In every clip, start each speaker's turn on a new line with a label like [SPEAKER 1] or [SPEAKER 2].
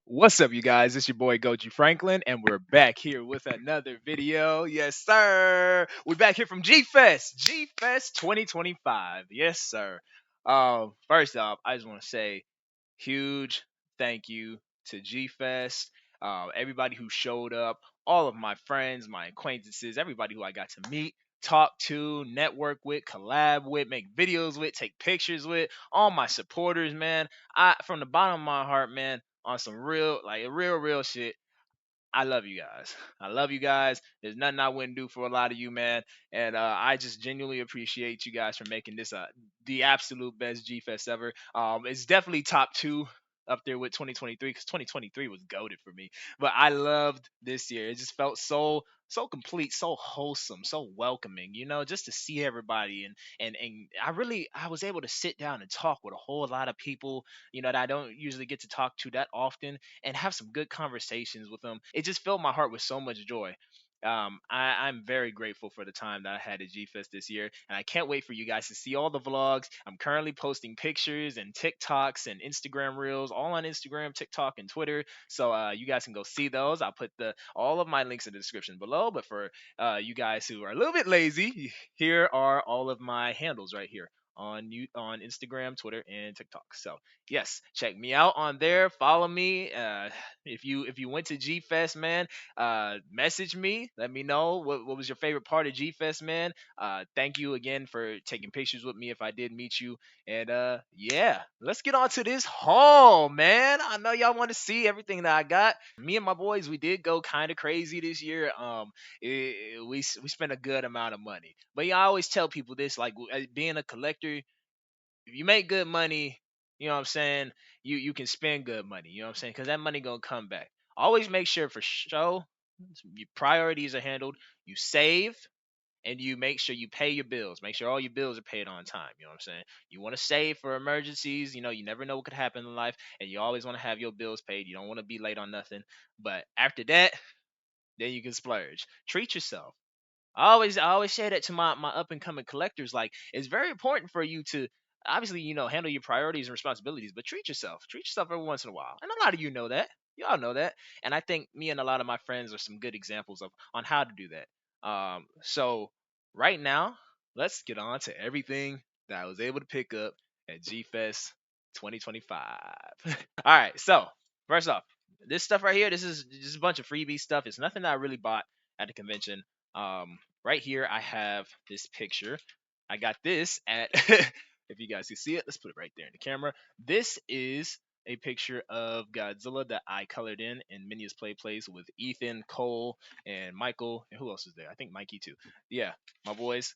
[SPEAKER 1] What's up, you guys? It's your boy Goji Franklin, and we're back here with another video. Yes, sir. We're back here from Gfest 2025. Yes, sir. First off, I just want to say huge thank you to Gfest. Everybody who showed up, all of my friends, my acquaintances, everybody who I got to meet, talk to, network with, collab with, make videos with, take pictures with, all my supporters, man. From the bottom of my heart, man, on some real, like real shit. I love you guys. I love you guys. There's nothing I wouldn't do for a lot of you, man. And I just genuinely appreciate you guys for making this the absolute best G Fest ever. It's definitely top two up there with 2023 because 2023 was goated for me. But I loved this year. It just felt so complete, so wholesome, so welcoming. You know, just to see everybody and I was able to sit down and talk with a whole lot of people. You know that I don't usually get to talk to that often and have some good conversations with them. It just filled my heart with so much joy. I'm very grateful for the time that I had at G-Fest this year, and I can't wait for you guys to see all the vlogs. I'm currently posting pictures and TikToks and Instagram reels, all on Instagram, TikTok, and Twitter. So you guys can go see those. I'll put all of my links in the description below. But for you guys who are a little bit lazy, here are all of my handles right here on Instagram, Twitter, and TikTok. So yes, check me out on there. Follow me. If you went to G Fest, man, message me. Let me know what was your favorite part of G Fest, man. Thank you again for taking pictures with me if I did meet you. And yeah, let's get on to this haul, man. I know y'all want to see everything that I got. Me and my boys, we did go kind of crazy this year. We spent a good amount of money, but yeah, I always tell people this, like being a collector, if you make good money, you know what I'm saying, you can spend good money, you know what I'm saying, because that money gonna come back. Always make sure for show your priorities are handled, you save, and you make sure you pay your bills. Make sure all your bills are paid on time. You know what I'm saying? You want to save for emergencies. You know, you never know what could happen in life, and you always want to have your bills paid. You don't want to be late on nothing. But after that, then you can splurge. Treat yourself. I always say that to my up and coming collectors. Like, it's very important for you to obviously, handle your priorities and responsibilities, but treat yourself. Treat yourself every once in a while. And a lot of you know that. Y'all know that. And I think me and a lot of my friends are some good examples of on how to do that. So right now, let's get on to everything that I was able to pick up at G Fest 2025. All right, so first off, this stuff right here, this is just a bunch of freebie stuff. It's nothing that I really bought at the convention. Right here, I have this picture. I got this at, if you guys can see it, let's put it right there in the camera. This is a picture of Godzilla that I colored in Minia's Play Place with Ethan, Cole, and Michael. And who else is there? I think Mikey too. Yeah, my boys.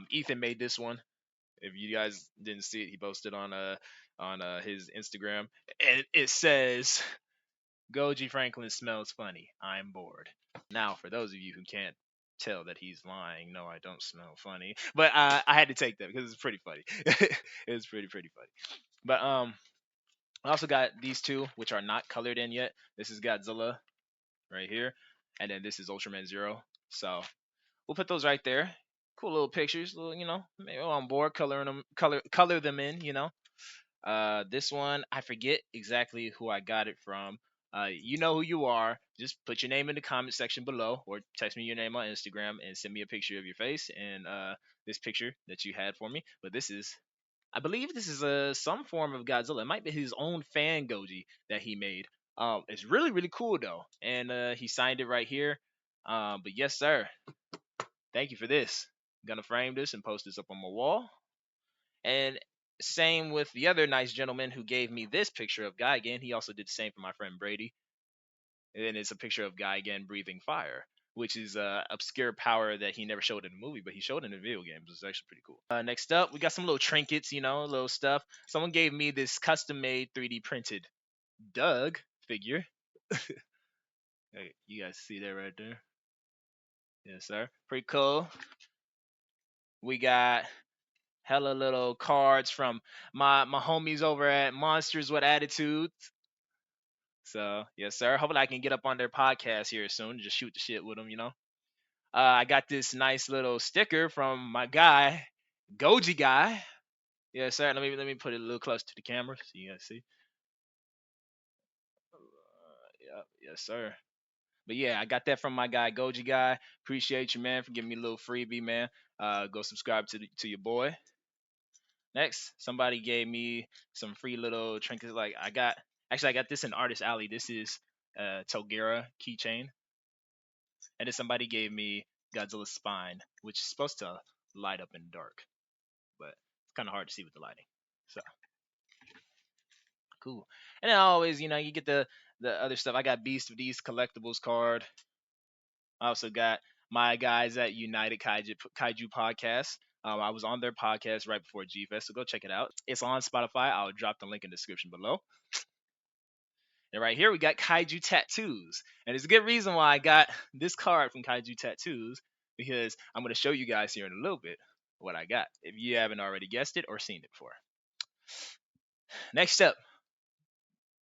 [SPEAKER 1] Ethan made this one. If you guys didn't see it, he posted on his Instagram, and it says, "Goji Franklin smells funny. I'm bored." Now, for those of you who can't tell that he's lying, no, I don't smell funny, but I had to take that because it's pretty funny. It was pretty funny. But I also got these two, which are not colored in yet. This is Godzilla right here, and then this is Ultraman Zero. So we'll put those right there. Cool little pictures, little, maybe on board coloring them, color them in. This one, I forget exactly who I got it from. You know who you are. Just put your name in the comment section below, or text me your name on Instagram and send me a picture of your face and this picture that you had for me. But this is, I believe, this is some form of Godzilla. It might be his own fan Goji that he made. It's really cool though, and he signed it right here. But yes, sir. Thank you for this. I'm gonna frame this and post this up on my wall. And same with the other nice gentleman who gave me this picture of Gigan. He also did the same for my friend Brady. And then it's a picture of Gigan breathing fire, which is obscure power that he never showed in the movie, but he showed in the video games. It's actually pretty cool. Next up, we got some little trinkets, little stuff. Someone gave me this custom-made 3D printed Doug figure. Hey, you guys see that right there? Yes, sir. Pretty cool. We got hella little cards from my homies over at Monsters with Attitude. So yes, sir. Hopefully I can get up on their podcast here soon. Just shoot the shit with them. I got this nice little sticker from my guy, Goji Guy. Yes, sir. Let me put it a little closer to the camera so you guys see. Yeah, yes, sir. But yeah, I got that from my guy Goji guy. Appreciate you, man, for giving me a little freebie, man. Go subscribe to your boy. Next, somebody gave me some free little trinkets. Like I got this in Artist Alley. This is Togera keychain, and then somebody gave me Godzilla's spine, which is supposed to light up in the dark, but it's kind of hard to see with the lighting. So cool. And then always, you get the other stuff. I got Beast of These collectibles card. I also got my guys at United Kaiju Podcast. I was on their podcast right before Gfest, so go check it out. It's on Spotify. I'll drop the link in the description below. And right here we got Kaiju Tattoos, and it's a good reason why I got this card from Kaiju Tattoos because I'm going to show you guys here in a little bit what I got if you haven't already guessed it or seen it before. Next up,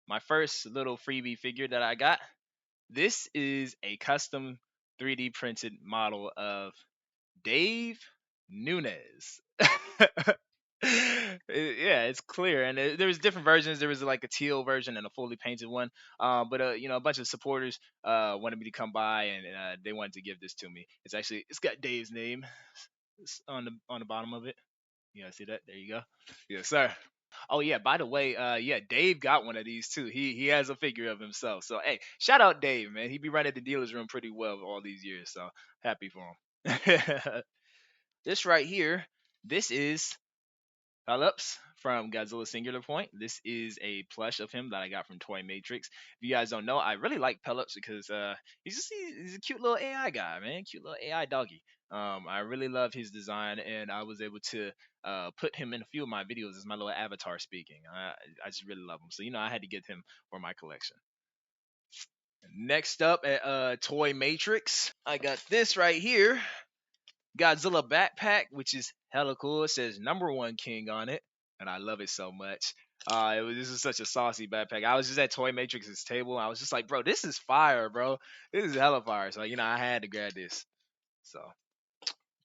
[SPEAKER 1] my first little freebie figure that I got. This is a custom 3D printed model of Dave Nunez. Yeah, it's clear, and there was different versions. There was like a teal version and a fully painted one. But a bunch of supporters wanted me to come by, and they wanted to give this to me. It's got Dave's name on the bottom of it. You guys see that? There you go. Yes, sir. Oh yeah, by the way, yeah, Dave got one of these too. He has a figure of himself. So hey, shout out Dave, man. He be running the dealer's room pretty well all these years. So happy for him. This right here, this is Pelops from Godzilla Singular Point. This is a plush of him that I got from Toy Matrix. If you guys don't know, I really like Pelops because he's a cute little AI guy, man. Cute little AI doggy. I really love his design, and I was able to put him in a few of my videos as my little avatar speaking. I just really love him. So I had to get him for my collection. Next up at Toy Matrix, I got this right here. Godzilla backpack, which is hella cool. It says number one king on it, and I love it so much. This is such a saucy backpack. I was just at Toy Matrix's table. I was just like, bro, this is fire, bro. This is hella fire. So I had to grab this. So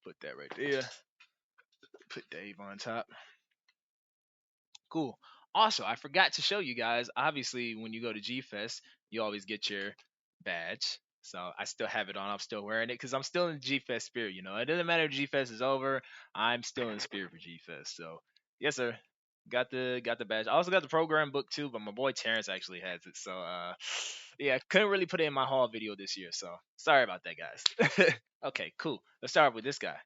[SPEAKER 1] put that right there. Put Dave on top. Cool. Also, I forgot to show you guys. Obviously, when you go to G Fest, you always get your badge. So I still have it on. I'm still wearing it because I'm still in the G Fest spirit. It doesn't matter if G Fest is over. I'm still in the spirit for G Fest. So yes, sir. Got the badge. I also got the program book too, but my boy Terrence actually has it. So yeah, couldn't really put it in my haul video this year. So sorry about that, guys. Okay, cool. Let's start with this guy.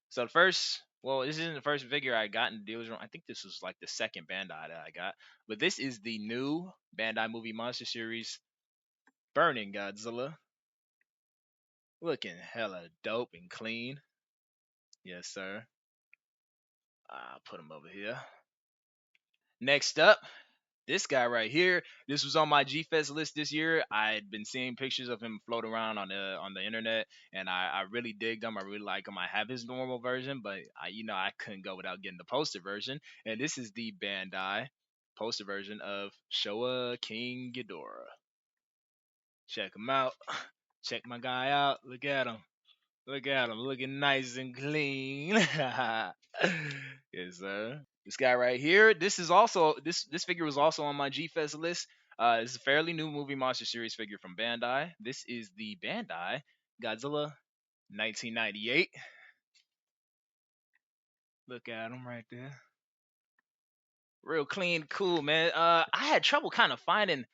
[SPEAKER 1] So the first, well, this isn't the first figure I got in the deals room. I think this was like the second Bandai that I got. But this is the new Bandai Movie Monster Series Burning Godzilla. Looking hella dope and clean. Yes, sir. I'll put him over here. Next up, this guy right here. This was on my G Fest list this year. I'd been seeing pictures of him float around on the internet, and I really digged him. I really like him. I have his normal version, but I couldn't go without getting the poster version. And this is the Bandai poster version of Showa King Ghidorah. Check him out. Check my guy out. Look at him. Look at him, looking nice and clean. Yes, sir. This guy right here. This figure was also on my G Fest list. This is a fairly new movie monster series figure from Bandai. This is the Bandai Godzilla 1998. Look at him right there. Real clean, cool, man. I had trouble kind of finding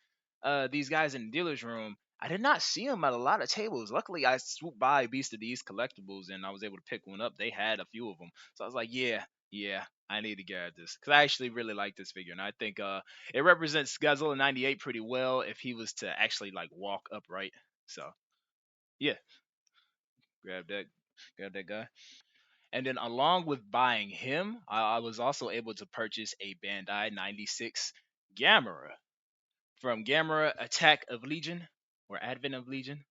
[SPEAKER 1] these guys in the dealer's room. I did not see them at a lot of tables. Luckily, I swooped by Beast of These collectibles and I was able to pick one up. They had a few of them, so I was like, yeah, I need to grab this because I actually really like this figure, and I think it represents Godzilla '98 pretty well if he was to actually like walk upright. So yeah, grab that, grab that guy. And then along with buying him, I was also able to purchase a Bandai '96 Gamera from Gamera Attack of Legion or Advent of Legion.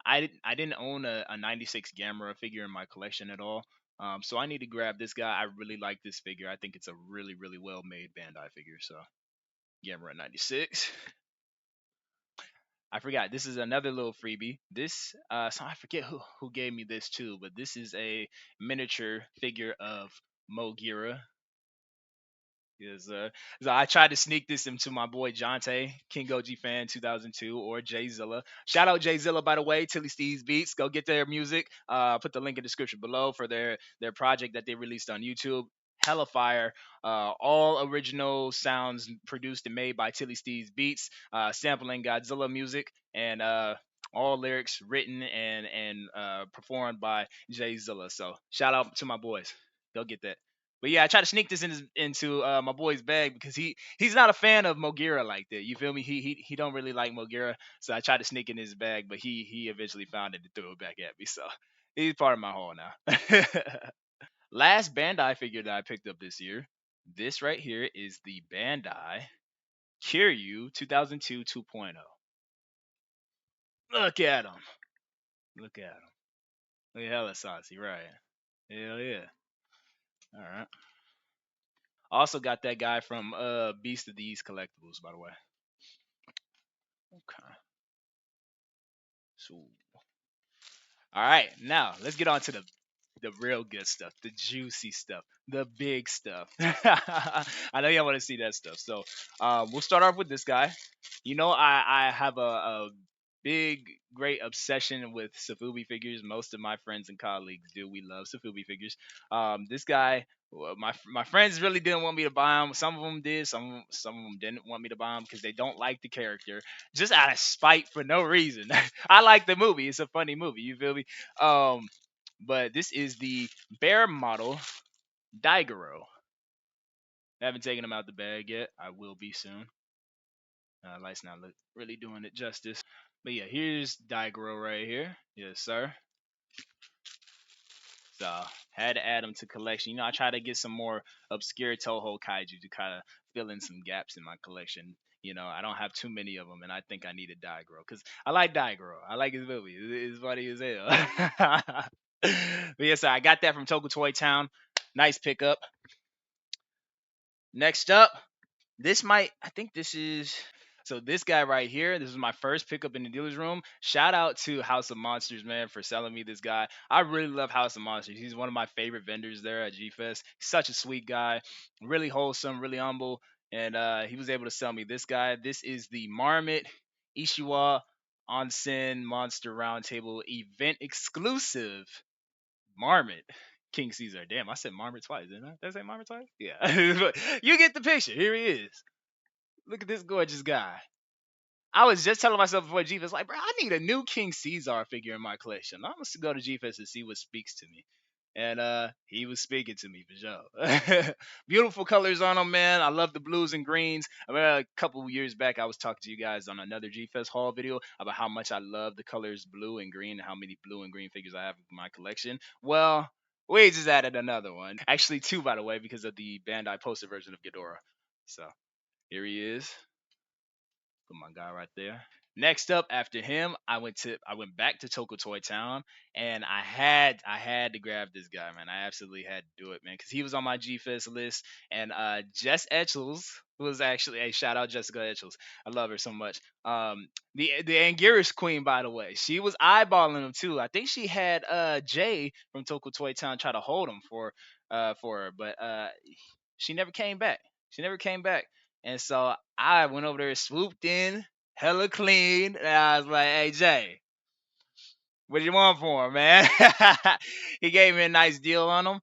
[SPEAKER 1] I didn't own a '96 Gamera figure in my collection at all. So I need to grab this guy. I really like this figure. I think it's a really, really well made Bandai figure. So Gamera '96. I forgot. This is another little freebie. So I forget who gave me this too, but this is a miniature figure of Mogira. Yes, so I tried to sneak this into my boy Jonte, King Goji fan 2002, or Jay Zilla. Shout out Jay Zilla, by the way, Tilly Steve's Beats. Go get their music. Put the link in the description below for their project that they released on YouTube. Hella fire. All original sounds produced and made by Tilly Steve's Beats, sampling Godzilla music, and all lyrics written and performed by Jay Zilla. So shout out to my boys. Go get that. But yeah, I try to sneak this into my boy's bag because he's not a fan of Mogira like that. You feel me? He don't really like Mogira, so I tried to sneak in his bag, but he eventually found it and threw it back at me. So he's part of my haul now. Last Bandai figure that I picked up this year. This right here is the Bandai Kiryu 2002 2.0. Look at him. Look at him. Look at hella saucy, right? Hell yeah. All right. Also got that guy from Beast of the East Collectibles, by the way. Okay. So, all right, now let's get on to the real good stuff, the juicy stuff, the big stuff. I know y'all want to see that stuff. So, we'll start off with this guy. You know, I have a big, great obsession with Sofubi figures. Most of my friends and colleagues do. We love Sofubi figures. This guy, well, my friends really didn't want me to buy him. Some of them did. Some of them didn't want me to buy him because they don't like the character, just out of spite for no reason. I like the movie. It's a funny movie. You feel me? But this is the bear model Daigoro. I haven't taken him out the bag yet. I will be soon. Light's not really doing it justice. But yeah, here's Daigoro right here. Yes, sir. So had to add them to collection. You know, I try to get some more obscure Toho kaiju to kind of fill in some gaps in my collection. You know, I don't have too many of them, and I think I need a Daigoro because I like Daigoro. I like his movie. It's funny as hell. But yes, sir, I got that from Toku Toy Town. Nice pickup. Next up, I think this is, so this guy right here, this is my first pickup in the dealer's room. Shout out to House of Monsters, man, for selling me this guy. I really love House of Monsters. He's one of my favorite vendors there at Gfest. Such a sweet guy, really wholesome, really humble, and he was able to sell me this guy. This is the Marmet Ishiwa Onsen Monster Roundtable event exclusive Marmet. King Caesar. Damn, I said Marmet twice, didn't I? Did I say Marmet twice? Yeah. But you get the picture. Here he is. Look at this gorgeous guy. I was just telling myself before G-Fest, like, bro, I need a new King Caesar figure in my collection. I'm gonna go to G-Fest and see what speaks to me. And he was speaking to me for sure. Beautiful colors on him, man. I love the blues and greens. I mean, a couple of years back, I was talking to you guys on another G-Fest haul video about how much I love the colors blue and green and how many blue and green figures I have in my collection. Well, we just added another one. Actually, two, by the way, because of the Bandai poster version of Ghidorah. So here he is. Put my guy right there. Next up after him, I went back to Toko Toy Town, and I had to grab this guy, man. I absolutely had to do it, man, because he was on my G Fest list. And Jess Etchels was actually a shout out Jessica Etchels. I love her so much. The Anguirus Queen, by the way, she was eyeballing him too. I think she had Jay from Toko Toy Town try to hold him for her, but she never came back. She never came back. And so I went over there, swooped in, hella clean, and I was like, "Hey Jay, what do you want for him, man?" He gave me a nice deal on him,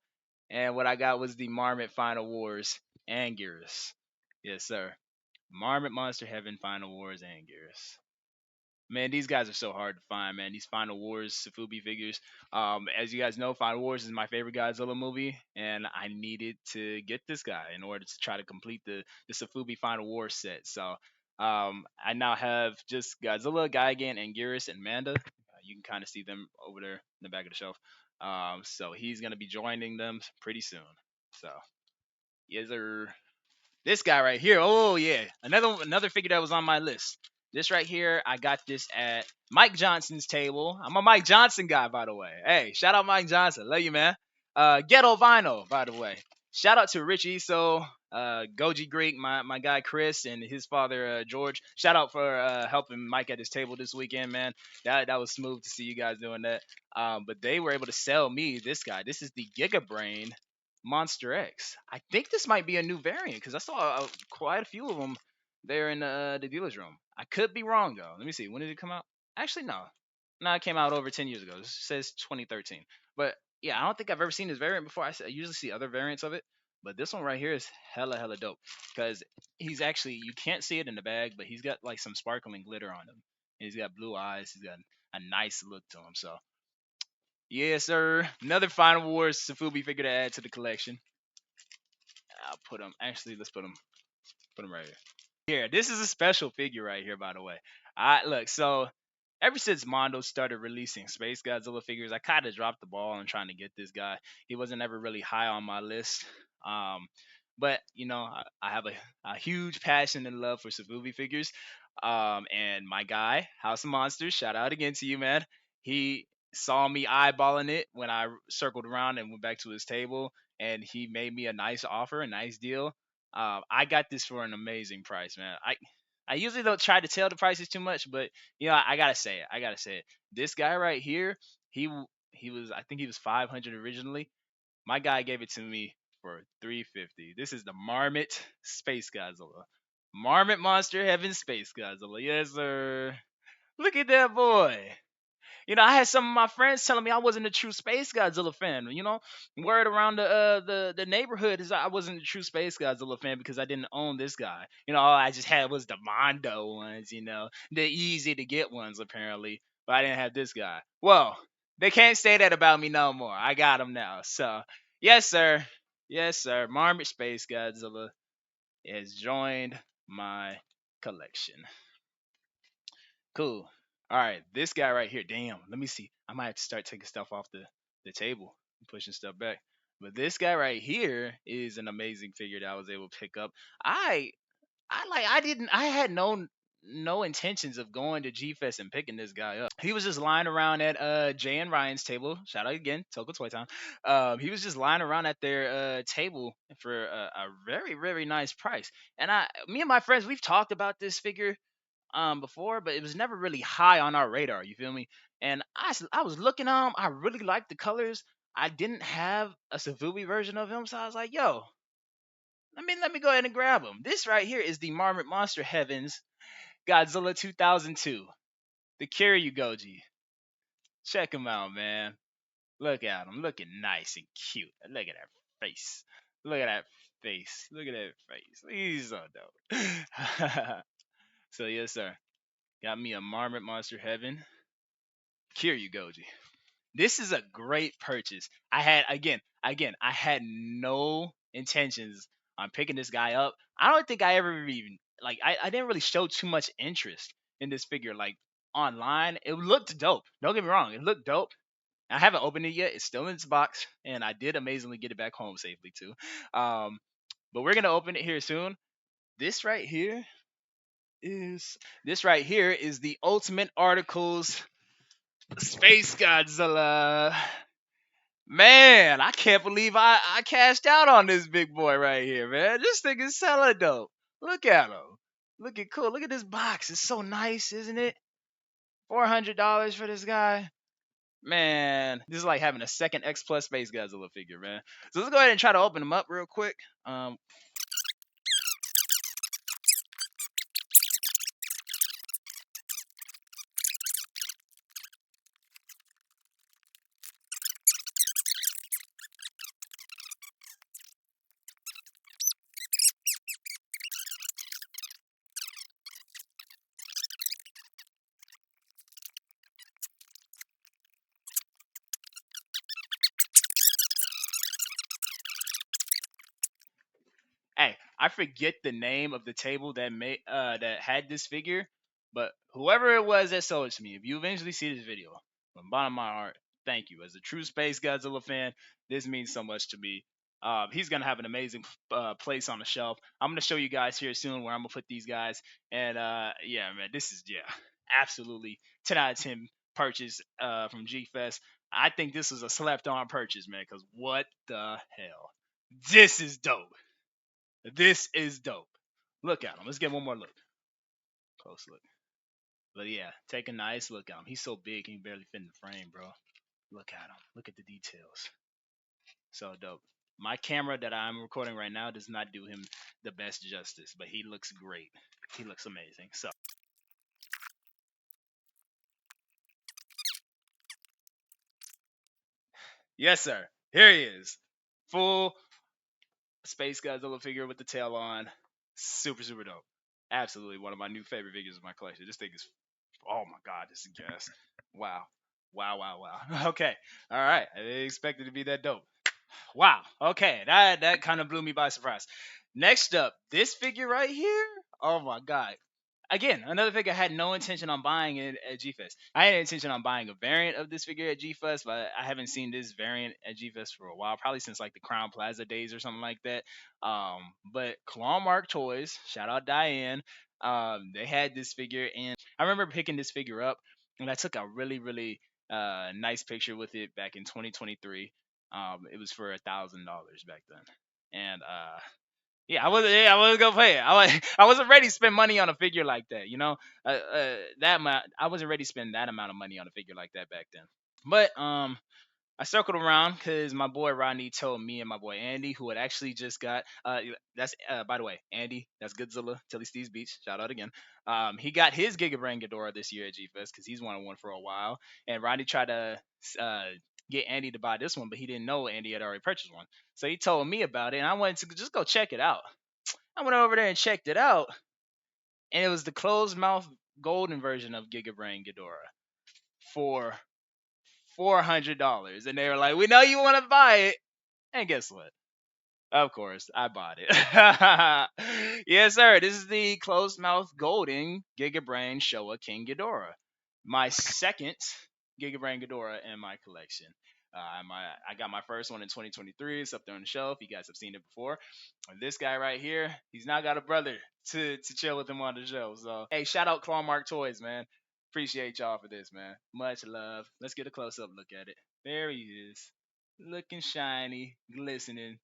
[SPEAKER 1] and what I got was the Marmot Final Wars Anguirus. Yes, sir. Marmot Monster Heaven Final Wars Anguirus. Man, these guys are so hard to find, man. These Final Wars Sofubi figures. As you guys know, Final Wars is my favorite Godzilla movie, and I needed to get this guy in order to try to complete the Sofubi Final Wars set. So I now have just Godzilla, Gigan, Anguirus, and Manda. You can kind of see them over there in the back of the shelf. So he's gonna be joining them pretty soon. So yes, sir. This guy right here. Oh yeah, another figure that was on my list. This right here, I got this at Mike Johnson's table. I'm a Mike Johnson guy, by the way. Hey, shout out Mike Johnson. Love you, man. Ghetto Vinyl, by the way. Shout out to Richie. So, Goji Greek, my guy Chris, and his father George. Shout out for helping Mike at his table this weekend, man. That was smooth to see you guys doing that. But they were able to sell me this guy. This is the Giga Brain Monster X. I think this might be a new variant because I saw quite a few of them there in the dealer's room. I could be wrong though. Let me see. When did it come out? Actually, no. No, it came out over 10 years ago. It says 2013. But yeah, I don't think I've ever seen this variant before. I usually see other variants of it, but this one right here is hella hella dope because he's actually, you can't see it in the bag, but he's got like some sparkling glitter on him. And he's got blue eyes. He's got a nice look to him. So yes, sir. Another Final Wars Sofubi figure to add to the collection. I'll put him. Actually, let's put him right here. Here, this is a special figure right here, by the way. I look, so ever since Mondo started releasing Space Godzilla figures, I kind of dropped the ball on trying to get this guy. He wasn't ever really high on my list. Um, but you know, I have a huge passion and love for Sabubi figures. And my guy, House of Monsters, shout out again to you, man. He saw me eyeballing it when I circled around and went back to his table, and he made me a nice offer, a nice deal. I got this for an amazing price, man. I usually don't try to tell the prices too much, but you know, I gotta say it. I gotta say it. This guy right here, he was, I think he was 500 originally. My guy gave it to me for 350. This is the Marmet Space Godzilla. Marmet Monster Heaven Space Godzilla. Yes, sir. Look at that boy. You know, I had some of my friends telling me I wasn't a true Space Godzilla fan. You know, word around the neighborhood is I wasn't a true Space Godzilla fan because I didn't own this guy. You know, all I just had was the Mondo ones. You know, the easy to get ones apparently, but I didn't have this guy. Well, they can't say that about me no more. I got him now. So yes, sir. Yes, sir. Marmot Space Godzilla has joined my collection. Cool. All right, this guy right here. Damn. Let me see. I might have to start taking stuff off the table, pushing stuff back. But this guy right here is an amazing figure that I was able to pick up. I I had no intentions of going to Gfest and picking this guy up. He was just lying around at Jay and Ryan's table. Shout out again, Toko Toy Town. He was just lying around at their table for a very very nice price. And me and my friends, we've talked about this figure before, but it was never really high on our radar. You feel me? And I was looking at him. I really liked the colors. I didn't have a Savubi version of him, so I was like, "Yo, let me go ahead and grab him." This right here is the Marmot Monster Heavens Godzilla 2002, the Kiryu Goji. Check him out, man. Look at him, looking nice and cute. Look at that face. Look at that face. Look at that face. He's so dope. So yes, sir. Got me a Marmot Monster Heaven. Kiryu Goji. This is a great purchase. I had no intentions on picking this guy up. I don't think I ever even like I didn't really show too much interest in this figure like online. It looked dope. Don't get me wrong, it looked dope. I haven't opened it yet. It's still in its box, and I did amazingly get it back home safely too. Um, but we're gonna open it here soon. This right here is the Ultimate Articles Space Godzilla. Man, I can't believe I cashed out on this big boy right here, man. This thing is hella dope. Look at him. Looking cool. Look at this box. It's so nice, isn't it? $400 for this guy. Man, this is like having a second X Plus Space Godzilla figure, man. So let's go ahead and try to open them up real quick. Hey, I forget the name of the table that had this figure, but whoever it was that sold it to me, if you eventually see this video, from the bottom of my heart, thank you. As a true Space Godzilla fan, this means so much to me. He's gonna have an amazing place on the shelf. I'm gonna show you guys here soon where I'm gonna put these guys. And yeah, man, this is absolutely 10 out of 10 purchase from G Fest. I think this is a slept on purchase, man. Cause what the hell, this is dope. This is dope. Look at him. Let's get one more look. Close look. But yeah, take a nice look at him. He's so big, he can barely fit in the frame, bro. Look at him. Look at the details. So dope. My camera that I'm recording right now does not do him the best justice, but he looks great. He looks amazing. So, yes, sir. Here he is. Full Space Godzilla figure with the tail on. Super, super dope. Absolutely one of my new favorite figures of my collection. This thing is, oh my god, this is gas. Wow. Wow, wow, wow. Okay. All right. I didn't expect it to be that dope. Wow. Okay. That kind of blew me by surprise. Next up, this figure right here. Oh my god. Again, another figure I had no intention on buying it at Gfest. I had intention on buying a variant of this figure at Gfest, but I haven't seen this variant at Gfest for a while, probably since like the Crown Plaza days or something like that. But Claw Mark Toys, shout out Diane, they had this figure, and I remember picking this figure up, and I took a really, really nice picture with it back in 2023. It was for $1,000 back then, and yeah, I wasn't gonna pay it. I wasn't ready to spend money on a figure like that. That amount. I wasn't ready to spend that amount of money on a figure like that back then. But I circled around because my boy Rodney told me and my boy Andy, who had actually just got that's by the way, Andy, that's Godzilla, Tilly Steve's Beach, shout out again. He got his Giga Brain Ghidorah this year at G Fest because he's wanted one for a while, and Rodney tried to uh, get Andy to buy this one, but he didn't know Andy had already purchased one, so he told me about it, and I wanted to just go check it out. I went over there and checked it out, and it was the closed mouth golden version of Giga Brain Ghidorah for $400, and they were like, "We know you want to buy it." And guess what? Of course, I bought it. Yes, sir. This is the closed mouth golden Giga Brain Showa King Ghidorah. My second Giga Brain Ghidorah in my collection. I got my first one in 2023. It's up there on the shelf. You guys have seen it before. And this guy right here, he's now got a brother to chill with him on the show. So, hey, shout out Claw Mark Toys, man. Appreciate y'all for this, man. Much love. Let's get a close up look at it. There he is. Looking shiny, glistening.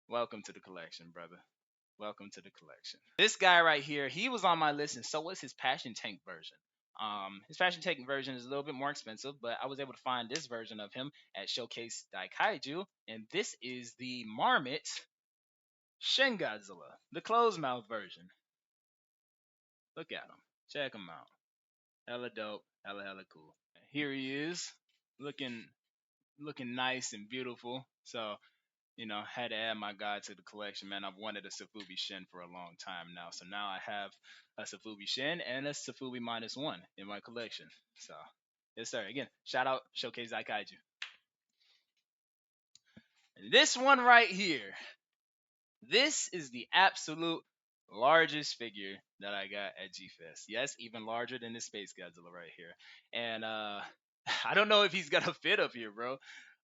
[SPEAKER 1] Welcome to the collection, brother. Welcome to the collection. This guy right here, he was on my list, and so was his Passion Tank version. His Passion Tank version is a little bit more expensive, but I was able to find this version of him at Showcase Daikaiju, and this is the Marmet Shin Godzilla, the closed mouth version. Look at him. Check him out. Hella dope. Hella hella cool. Here he is, looking nice and beautiful. So had to add my guy to the collection, man. I've wanted a Sofubi Shin for a long time now. So now I have a Sofubi Shin and a Sofubi -1 in my collection. So, yes, sir. Again, shout out Showcase Daikaiju. And this one right here, this is the absolute largest figure that I got at G Fest. Yes, even larger than the Space Godzilla right here. And I don't know if he's gonna fit up here, bro.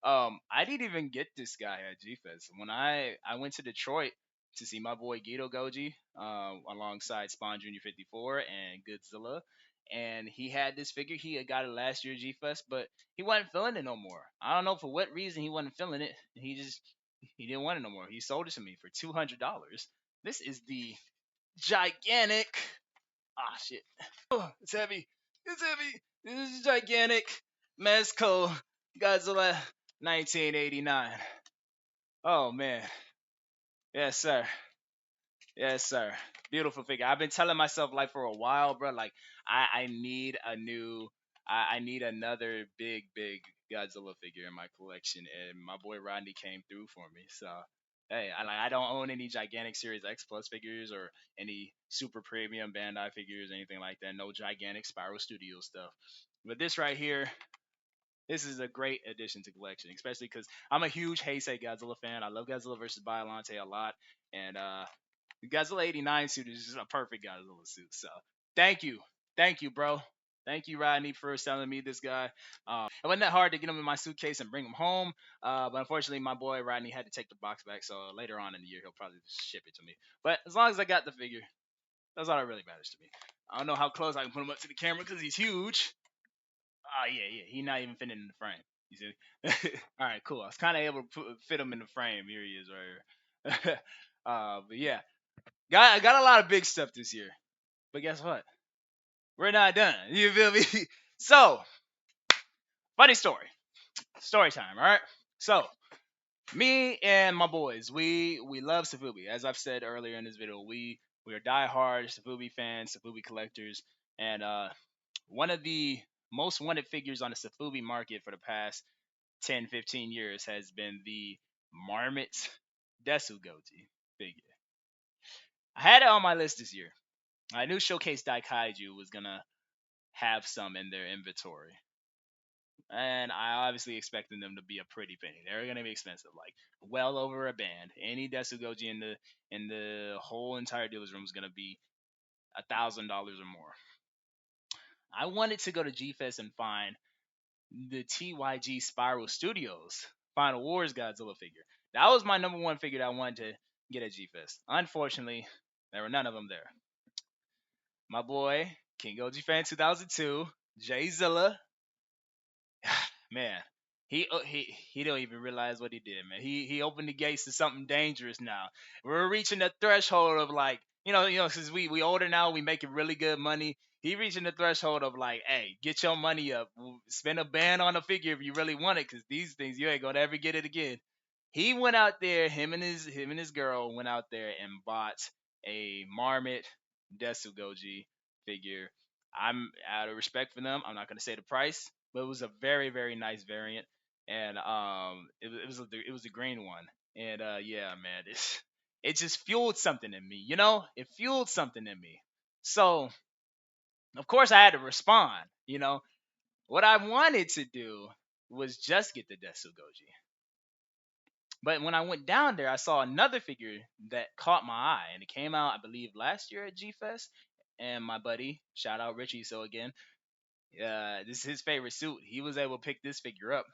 [SPEAKER 1] I didn't even get this guy at G Fest. When I went to Detroit to see my boy Guido Goji, alongside Spawn Junior 54 and Godzilla. And he had this figure. He had got it last year at G Fest, but he wasn't feeling it no more. I don't know for what reason he wasn't feeling it. He didn't want it no more. He sold it to me for $200. This is the gigantic. Ah, shit. Oh, it's heavy. It's heavy. This is gigantic Mezco Godzilla 1989. Oh man. Yes, sir. Yes, sir. Beautiful figure. I've been telling myself like for a while, bro. Like I need a new. I need another big Godzilla figure in my collection, and my boy Rodney came through for me. So hey, I don't own any gigantic Series X Plus figures or any super premium Bandai figures, anything like that. No gigantic Spiral Studio stuff. But this right here, this is a great addition to collection, especially because I'm a huge Heisei Godzilla fan. I love Godzilla versus Biollante a lot, and the Godzilla 89 suit is just a perfect Godzilla suit. So thank you, bro. Thank you, Rodney, for selling me this guy. It wasn't that hard to get him in my suitcase and bring him home, but unfortunately, my boy Rodney had to take the box back. So later on in the year, he'll probably ship it to me. But as long as I got the figure, that's all that really matters to me. I don't know how close I can put him up to the camera because he's huge. Oh yeah, he's not even fitting in the frame. You see? All right, cool. I was kind of able to fit him in the frame. Here he is right here. But yeah, I got a lot of big stuff this year. But guess what? We're not done. You feel me? So, funny story. Story time, all right? So, Me and my boys, we love Sofubi. As I've said earlier in this video, we are diehard Sofubi fans, Sofubi collectors, and one of the most wanted figures on the Sofubi market for the past 10, 15 years has been the Marmet Desugoji figure. I had it on my list this year. I knew Showcase Daikaiju was gonna have some in their inventory, and I obviously expected them to be a pretty penny. They're gonna be expensive, like well over a band. Any Desugoji in the whole entire dealer's room is gonna be $1,000 or more. I wanted to go to Gfest and find the TYG Spiral Studios Final Wars Godzilla figure. That was my number one figure that I wanted to get at Gfest. Unfortunately, there were none of them there. My boy, King OG Fan 2002, Jay Zilla, man, he don't even realize what he did, man. He opened the gates to something dangerous now. We're reaching the threshold of like, since we older now, we making really good money. He reaching the threshold of like, hey, get your money up, spend a band on a figure if you really want it, because these things you ain't gonna ever get it again. He went out there, him and his girl went out there and bought a Marmot Desugoji figure. I'm out of respect for them. I'm not gonna say the price, but it was a very very nice variant, and it was a green one, and yeah, man, it just fueled something in me, it fueled something in me. So of course I had to respond. What I wanted to do was just get the Desugoji, but when I went down there, I saw another figure that caught my eye, and it came out, I believe, last year at G Fest. And my buddy, shout out Richie, so again, this is his favorite suit. He was able to pick this figure up,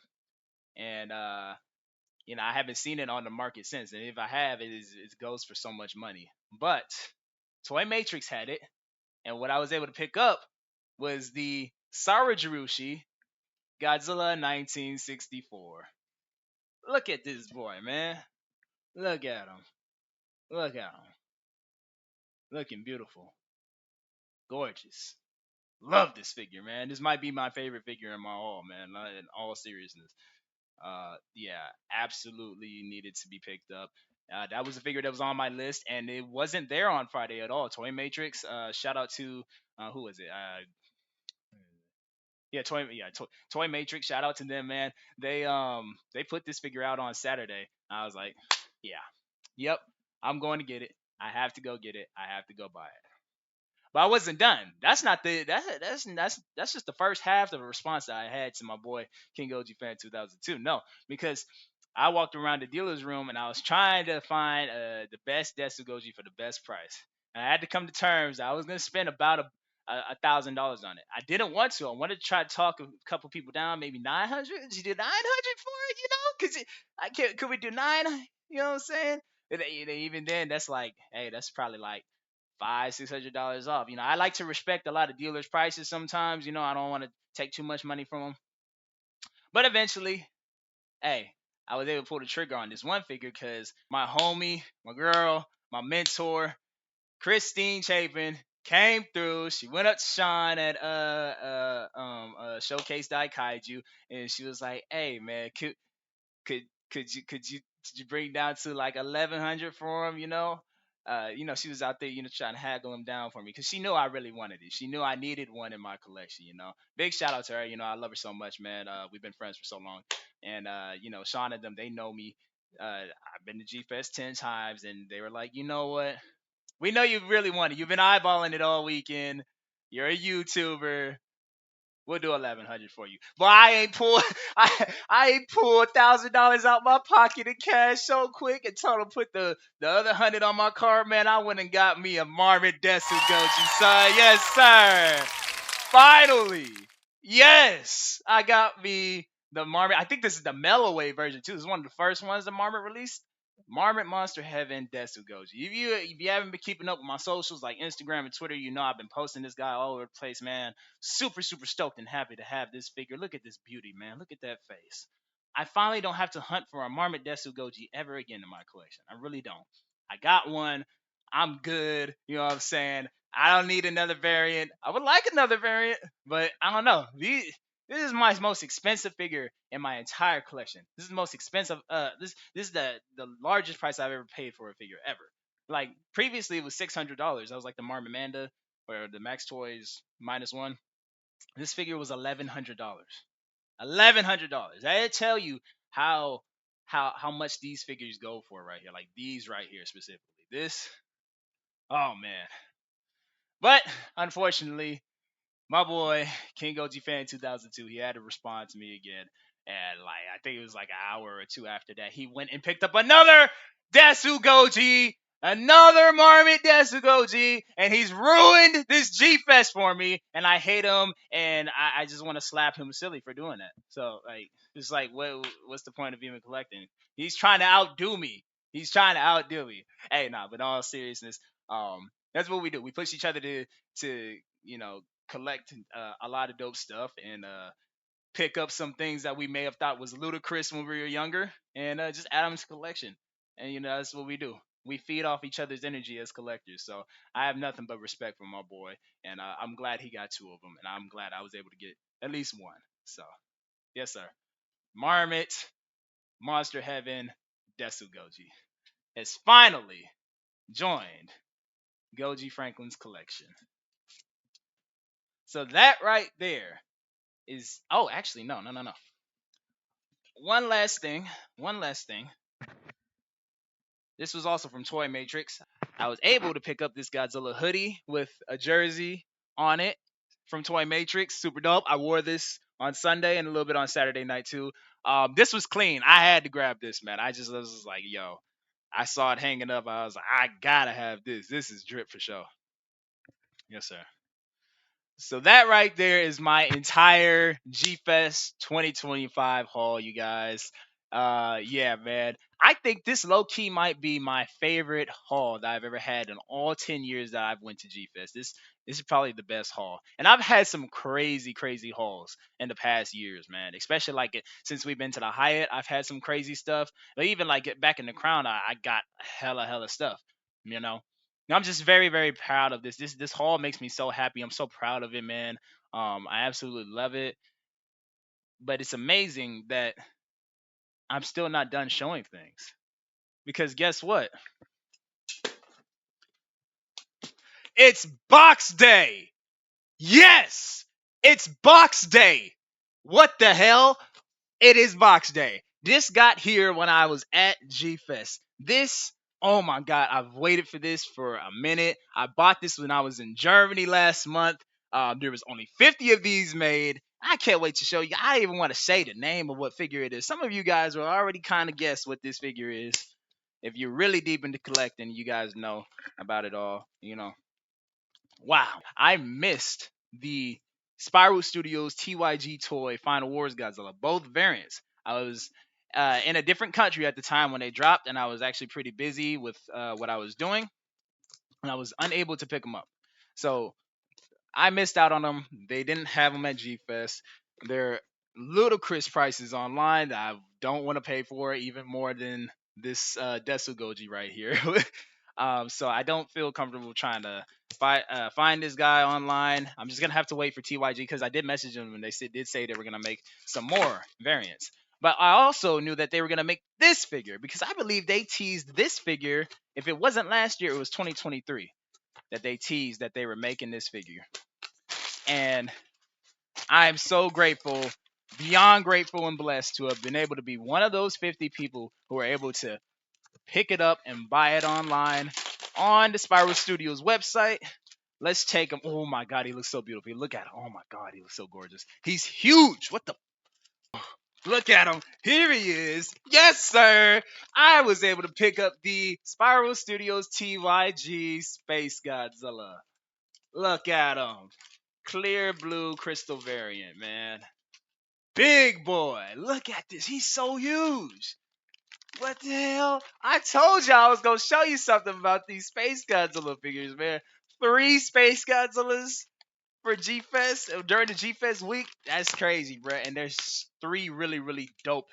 [SPEAKER 1] and I haven't seen it on the market since. And if I have, it goes for so much money. But Toy Matrix had it, and what I was able to pick up was the Sarajirushi Godzilla 1964. Look at this boy, man. Look at him. Look at him. Looking beautiful. Gorgeous. Love this figure, man. This might be my favorite figure in my haul, man. In all seriousness. Yeah, absolutely needed to be picked up. That was a figure that was on my list, and it wasn't there on Friday at all. Toy Matrix. Shout out to who is it? Yeah, Toy Matrix. Shout out to them, man. They put this figure out on Saturday. I was like, yeah, yep, I'm going to get it. I have to go get it. I have to go buy it. But I wasn't done. That's not the that's just the first half of the response that I had to my boy King OG Fan 2002. No, because I walked around the dealer's room and I was trying to find the best Desugoji for the best price. And I had to come to terms. I was gonna spend about $1,000 on it. I didn't want to. I wanted to try to talk a couple people down, maybe 900. You do 900 for it, Because I can't. Could we do nine? You know what I'm saying? Even then, that's like, hey, that's probably like $500-$600 off. I like to respect a lot of dealers' prices sometimes. I don't want to take too much money from them. But eventually, hey, I was able to pull the trigger on this one figure because my homie, my girl, my mentor, Christine Chapin came through. She went up to Sean at Showcase Dai Kaiju, and she was like, "Hey, man, could could you bring down to like 1,100 for him? She was out there, trying to haggle him down for me because she knew I really wanted it. She knew I needed one in my collection. Big shout out to her. I love her so much, man. We've been friends for so long, and Sean and them, they know me. I've been to G Fest 10 times, and they were like, you know what? We know you really want it. You've been eyeballing it all weekend. You're a YouTuber. We'll do 1,100 for you. But I ain't pull I ain't pull $1,000 out my pocket in cash so quick and told him put the other 100 on my card, man. I went and got me a Marmet Desu Goji, son. Yes, sir. Finally. Yes. I got me the Marmet. I think this is the Melloway version too. This is one of the first ones the Marmet released. Marmet Monster Heaven Desu Goji. If you haven't been keeping up with my socials like Instagram and Twitter, I've been posting this guy all over the place, man. Super, super stoked and happy to have this figure. Look at this beauty, man. Look at that face. I finally don't have to hunt for a Marmet Desu Goji ever again in my collection. I really don't. I got one. I'm good. You know what I'm saying? I don't need another variant. I would like another variant, but I don't know. This is my most expensive figure in my entire collection. This is the most expensive. This is the largest price I've ever paid for a figure ever. Like previously, it was $600. That was like the Marmet or the Max Toys -1. This figure was $1,100. $1,100. I tell you how how much these figures go for right here. Like these right here specifically. This. Oh man. But unfortunately, my boy King OG Fan 2002, he had to respond to me again, and like I think it was like an hour or two after that, he went and picked up another Desu Goji, another Marmet Desu Goji, and he's ruined this G Fest for me, and I hate him, and I just want to slap him silly for doing that. So like, it's like, what's the point of even collecting? He's trying to outdo me. He's trying to outdo me. Hey, nah, but in all seriousness, that's what we do. We push each other to you know collect a lot of dope stuff and pick up some things that we may have thought was ludicrous when we were younger and just add them to collection. And that's what we do. We feed off each other's energy as collectors. So I have nothing but respect for my boy, and I'm glad he got two of them, and I'm glad I was able to get at least one. So yes, sir. Marmot, Monster Heaven, Desu Goji has finally joined Goji Franklin's collection. So that right there is, oh, actually no, no, no, no. One last thing. One last thing. This was also from Toy Matrix. I was able to pick up this Godzilla hoodie with a jersey on it from Toy Matrix. Super dope. I wore this on Sunday and a little bit on Saturday night too. This was clean. I had to grab this, man. I was like, yo, I saw it hanging up. I was like, I gotta have this. This is drip for sure. Yes, sir. So that right there is my entire Gfest 2025 haul, you guys. Yeah, man. I think this low key might be my favorite haul that I've ever had in all 10 years that I've went to Gfest. This is probably the best haul. And I've had some crazy, crazy hauls in the past years, man. Especially like since we've been to the Hyatt, I've had some crazy stuff. But even like back in the Crown, I got hella stuff, you know. I'm just very, very proud of this. This haul makes me so happy. I'm so proud of it, man. I absolutely love it. But it's amazing that I'm still not done showing things. Because guess what? It's box day. Yes, it's box day. What the hell? It is box day. This got here when I was at G Fest. This, oh my god, I've waited for this for a minute. I bought this when I was in Germany last month. There was only 50 of these made. I can't wait to show you. I don't even want to say the name of what figure it is. Some of you guys will already kind of guess what this figure is. If you're really deep into collecting, you guys know about it all. Wow, I missed the Spiral Studios TYG toy Final Wars Godzilla, both variants. I was in a different country at the time when they dropped, and I was actually pretty busy with what I was doing, and I was unable to pick them up. So I missed out on them. They didn't have them at G Fest. They're ludicrous prices online that I don't want to pay for, even more than this Desu Goji right here. So I don't feel comfortable trying to find this guy online. I'm just gonna have to wait for TYG because I did message them and they did say they were gonna make some more variants. But I also knew that they were gonna make this figure because I believe they teased this figure. If it wasn't last year, it was 2023 that they teased that they were making this figure. And I'm so grateful, beyond grateful and blessed to have been able to be one of those 50 people who are able to pick it up and buy it online on the Spiral Studios website. Let's take him. Oh my god, he looks so beautiful. Look at him. Oh my god, he looks so gorgeous. He's huge. What the? Look at him. Here he is. Yes, sir. I was able to pick up the Spiral Studios TYG Space Godzilla. Look at him. Clear blue crystal variant, man. Big boy. Look at this. He's so huge. What the hell? I told you I was going to show you something about these Space Godzilla figures, man. 3 Space Godzillas for G-Fest during the G-Fest week. That's crazy, bro. And there's 3 really, really dope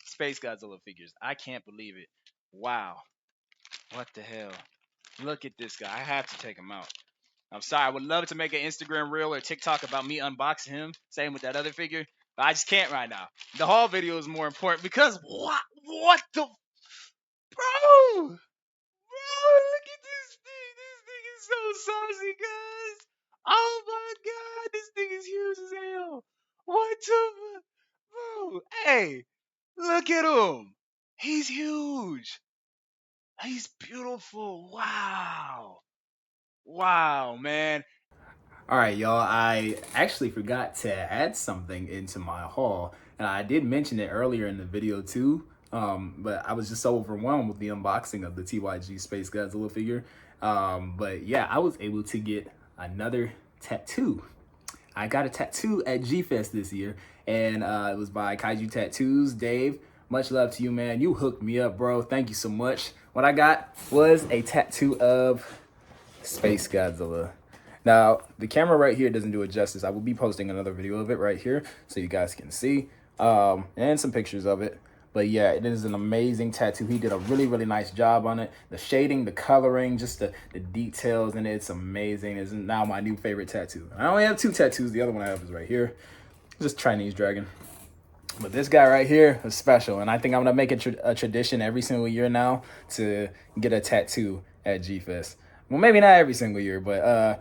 [SPEAKER 1] Space Godzilla figures. I can't believe it. Wow. What the hell? Look at this guy. I have to take him out. I'm sorry. I would love to make an Instagram reel or TikTok about me unboxing him. Same with that other figure. But I just can't right now. The haul video is more important because what? What the bro? Bro, look at this thing. This thing is so saucy, guys. Oh my god, this thing is huge as hell. What the bro? Hey, look at him. He's huge. He's beautiful. Wow. Wow, man.
[SPEAKER 2] All right, y'all, I actually forgot to add something into my haul, and I did mention it earlier in the video too, but I was just so overwhelmed with the unboxing of the TYG Space Godzilla figure. But yeah, I was able to get another tattoo. I got a tattoo at Gfest this year, and it was by Kaiju Tattoos. Dave, much love to you, man. You hooked me up, bro. Thank you so much. What I got was a tattoo of Space Godzilla. Now, the camera right here doesn't do it justice. I will be posting another video of it right here so you guys can see, and some pictures of it. But yeah, it is an amazing tattoo. He did a really, really nice job on it. The shading, the coloring, just the details in it, it's amazing. It's now my new favorite tattoo. I only have two tattoos. The other one I have is right here. Just Chinese dragon. But this guy right here is special, and I think I'm gonna make it a tradition every single year now to get a tattoo at Gfest. Well, maybe not every single year, but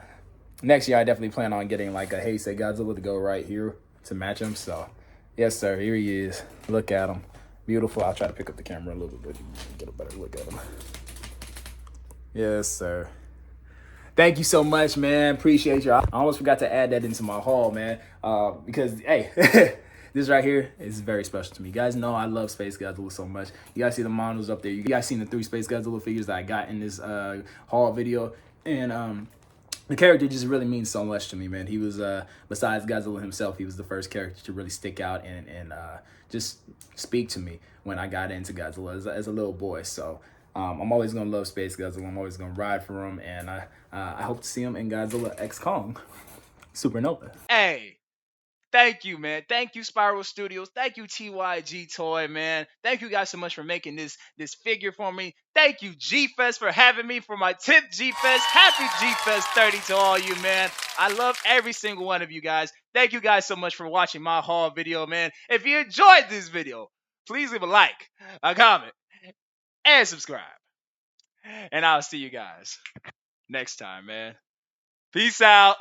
[SPEAKER 2] next year I definitely plan on getting like a Heisei Godzilla to go right here to match him. So, yes, sir, here he is. Look at him, beautiful. I'll try to pick up the camera a little bit, get a better look at him. Yes, sir. Thank you so much, man. Appreciate you. I almost forgot to add that into my haul, man. Because, hey, this right here is very special to me. You guys know I love Space Godzilla so much. You guys see the models up there. You guys seen the 3 Space Godzilla figures that I got in this haul video. And the character just really means so much to me, man. He was, besides Godzilla himself, he was the first character to really stick out and just speak to me when I got into Godzilla as a little boy. So I'm always going to love Space Godzilla. I'm always going to ride for him. And I hope to see him in Godzilla X Kong Supernova.
[SPEAKER 1] Hey, thank you, man. Thank you, Spiral Studios. Thank you, TYG Toy, man. Thank you guys so much for making this figure for me. Thank you, Gfest, for having me for my 10th Gfest. Happy Gfest 30 to all you, man. I love every single one of you guys. Thank you guys so much for watching my haul video, man. If you enjoyed this video, please leave a like, a comment, and subscribe. And I'll see you guys next time, man. Peace out.